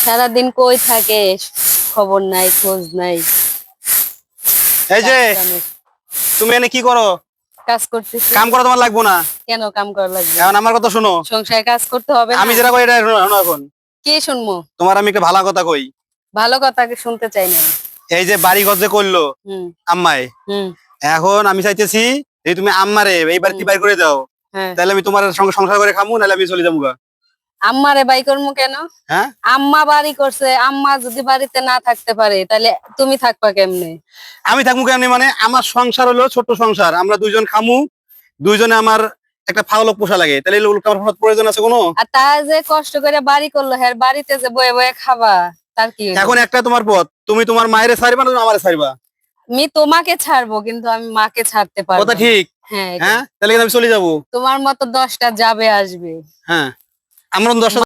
সারাদিন কই থাকে, খবর নাই, খোঁজ নাই। এই যে কাজ তুমি এনে কি করো? কাজ করতেছি। কাম করা তোমার লাগবো না। কেন কাম করা লাগবে? এখন আমার কথা শোনো, সংসারে কাজ করতে হবে না? আমি যেটা কই এটা শোনো এখন। কি শুনবো? তোমার আমি একটা ভালো কথা কই। ভালো কথা কি শুনতে চাই না? এই যে বাড়ি ঘর যে করলো হুম আম্মাই, হুম এখন আমি চাইতেছি এই তুমি আম্মারে এই বাড়িতে বাইর করে দাও, হ্যাঁ। তাহলে আমি তোমার সঙ্গে সংসার করে খামু, নাহলে আমি চলে যাবো গা। আম্মারে বাই করবো কেন? হ্যাঁ, আম্মা বাড়ি করছে, আম্মা যদি বাড়িতে না থাকতে পারে তাহলে তুমি থাকবা কেমনে? আমি থাকবো কেমনি মানে আমার সংসার হলো ছোট্ট সংসার, আমরা দুইজন খামু, দুইজনে আমার একটা ফাওলক পোষা লাগে, তাহলে এই লোকটা আমার প্রয়োজন আছে কোনো? আর তা যে কষ্ট করে বাড়ি করলো, হ্যাঁ বাড়িতে যে বয়ে বয়ে খাবা, তার কি হইলো? এখন একটা তোমার পথ, তুমি তোমার মায়ের ছাড়বা না তুমি আমারে ছাড়বা? আমি তোমাকে ছাড়বো কিন্তু আমি মাকে ছাড়তে পারবো কথা না। ঠিক। হ্যাঁ হ্যাঁ, তাহলে কিন্তু আমি চলে যাবো। তোমার মতো 10টা যাবে আসবে। হ্যাঁ, আমরা 10